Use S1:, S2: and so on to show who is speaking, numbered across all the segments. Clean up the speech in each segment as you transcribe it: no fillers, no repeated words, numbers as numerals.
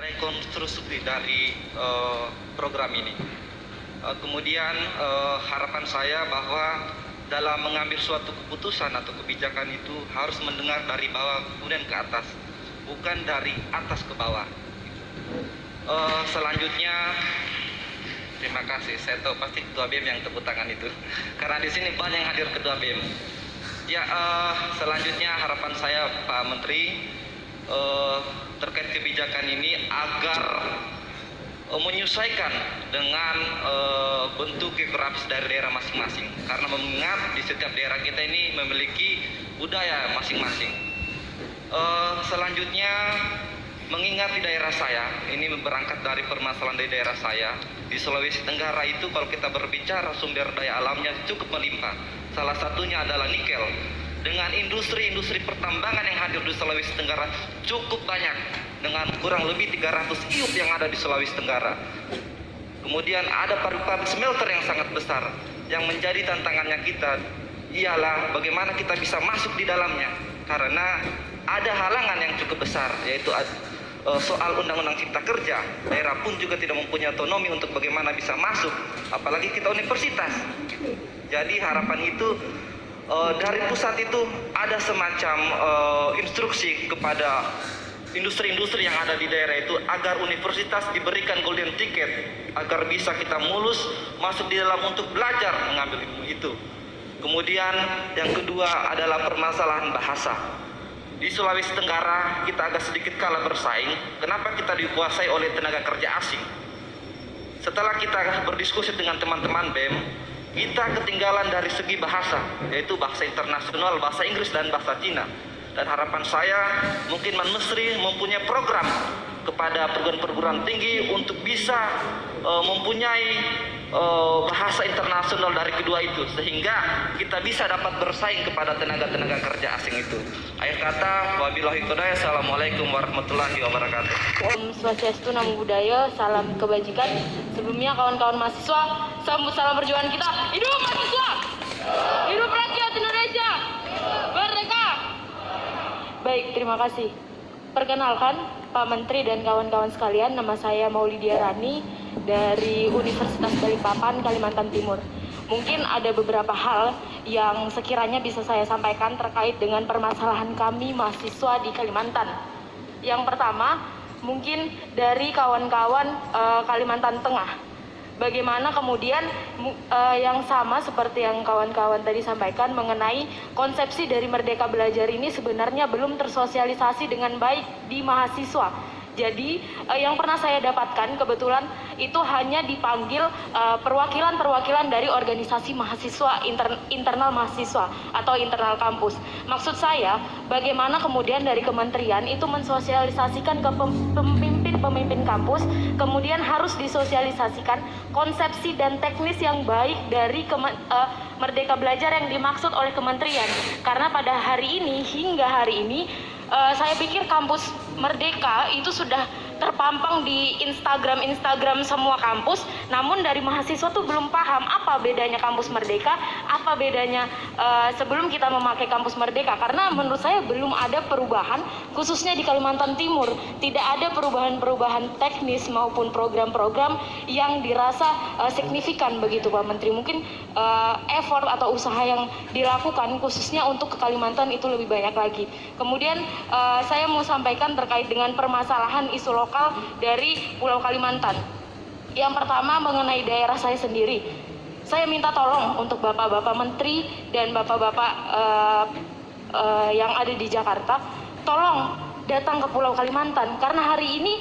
S1: rekonstruksi dari program ini. Kemudian harapan saya bahwa dalam mengambil suatu keputusan atau kebijakan itu harus mendengar dari bawah kemudian ke atas, bukan dari atas ke bawah. Selanjutnya, terima kasih. Saya tahu pasti Ketua BEM yang tepuk tangan itu, karena di sini banyak yang hadir Ketua BEM. Ya, selanjutnya harapan saya Pak Menteri terkait kebijakan ini agar menyesuaikan dengan bentuk geografis dari daerah masing-masing, karena mengingat di setiap daerah kita ini memiliki budaya masing-masing. Selanjutnya, mengingat di daerah saya ini berangkat dari permasalahan di daerah saya di Sulawesi Tenggara itu, kalau kita berbicara sumber daya alamnya cukup melimpah. Salah satunya adalah nikel. Dengan industri-industri pertambangan yang hadir di Sulawesi Tenggara cukup banyak, dengan kurang lebih 300 iup yang ada di Sulawesi Tenggara. Kemudian ada pabrik-pabrik smelter yang sangat besar. Yang menjadi tantangannya kita ialah bagaimana kita bisa masuk di dalamnya, karena ada halangan yang cukup besar, yaitu soal Undang-Undang Cipta Kerja. Daerah pun juga tidak mempunyai otonomi untuk bagaimana bisa masuk, apalagi kita universitas. Jadi harapan itu dari pusat itu ada semacam instruksi kepada industri-industri yang ada di daerah itu agar universitas diberikan golden ticket agar bisa kita mulus masuk di dalam untuk belajar mengambil ilmu itu. Kemudian yang kedua adalah permasalahan bahasa. Di Sulawesi Tenggara kita agak sedikit kalah bersaing. Kenapa kita dikuasai oleh tenaga kerja asing? Setelah kita berdiskusi dengan teman-teman BEM, kita ketinggalan dari segi bahasa, yaitu bahasa internasional, bahasa Inggris dan bahasa Cina. Dan harapan saya mungkin Mesri mempunyai program kepada perguruan-perguruan tinggi untuk bisa mempunyai bahasa internasional dari kedua itu, sehingga kita bisa dapat bersaing kepada tenaga-tenaga kerja asing itu. Akhir kata, wabillahi taufiq, assalamualaikum warahmatullahi wabarakatuh.
S2: Om Swastiastu, Namo Buddhaya, salam kebajikan. Sebelumnya kawan-kawan mahasiswa, sambut salam perjuangan kita. Hidup mahasiswa! Hidup rakyat Indonesia! Merdeka! Baik, terima kasih. Perkenalkan, Pak Menteri dan kawan-kawan sekalian, nama saya Maulidia Rani dari Universitas Balikpapan, Kalimantan Timur. Mungkin ada beberapa hal yang sekiranya bisa saya sampaikan terkait dengan permasalahan kami mahasiswa di Kalimantan. Yang pertama, mungkin dari kawan-kawan Kalimantan Tengah. Bagaimana kemudian yang sama seperti yang kawan-kawan tadi sampaikan mengenai konsepsi dari Merdeka Belajar ini sebenarnya belum tersosialisasi dengan baik di mahasiswa. Jadi yang pernah saya dapatkan kebetulan itu hanya dipanggil perwakilan-perwakilan dari organisasi mahasiswa internal mahasiswa atau internal kampus. Maksud saya bagaimana kemudian dari kementerian itu mensosialisasikan ke pemimpin kampus, kemudian harus disosialisasikan konsepsi dan teknis yang baik dari Merdeka Belajar yang dimaksud oleh kementerian. Karena pada hari ini, hingga hari ini, saya pikir kampus Merdeka itu sudah terpampang di Instagram semua kampus, namun dari mahasiswa tuh belum paham apa bedanya kampus Merdeka, apa bedanya sebelum kita memakai kampus Merdeka. Karena menurut saya belum ada perubahan, khususnya di Kalimantan Timur, tidak ada perubahan-perubahan teknis maupun program-program yang dirasa signifikan begitu Pak Menteri. Mungkin effort atau usaha yang dilakukan khususnya untuk ke Kalimantan itu lebih banyak lagi. Kemudian saya mau sampaikan terkait dengan permasalahan isu lokal dari Pulau Kalimantan. Yang pertama mengenai daerah saya sendiri. Saya minta tolong untuk bapak-bapak menteri dan bapak-bapak yang ada di Jakarta, tolong datang ke Pulau Kalimantan, karena hari ini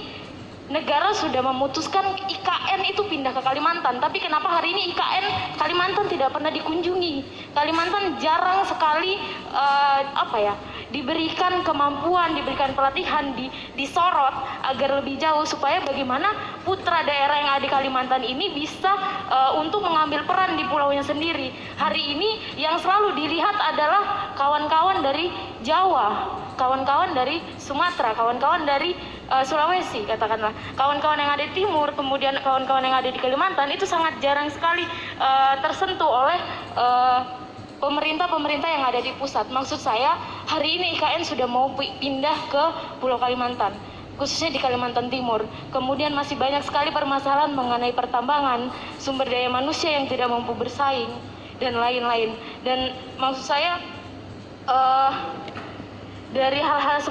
S2: negara sudah memutuskan IKN itu pindah ke Kalimantan, tapi kenapa hari ini IKN Kalimantan tidak pernah dikunjungi? Kalimantan jarang sekali diberikan kemampuan, diberikan pelatihan, disorot agar lebih jauh, supaya bagaimana putra daerah yang ada di Kalimantan ini bisa untuk mengambil peran di pulaunya sendiri. Hari ini yang selalu dilihat adalah kawan-kawan dari Jawa, kawan-kawan dari Sumatera, kawan-kawan dari Sulawesi, katakanlah kawan-kawan yang ada di timur, kemudian kawan-kawan yang ada di Kalimantan itu sangat jarang sekali tersentuh oleh pemerintah yang ada di pusat. Maksud saya hari ini IKN sudah mau pindah ke Pulau Kalimantan. khususnya di Kalimantan Timur. Kemudian masih banyak sekali permasalahan mengenai pertambangan, sumber daya manusia yang tidak mampu bersaing, dan lain-lain. Dan maksud saya, dari hal-hal seperti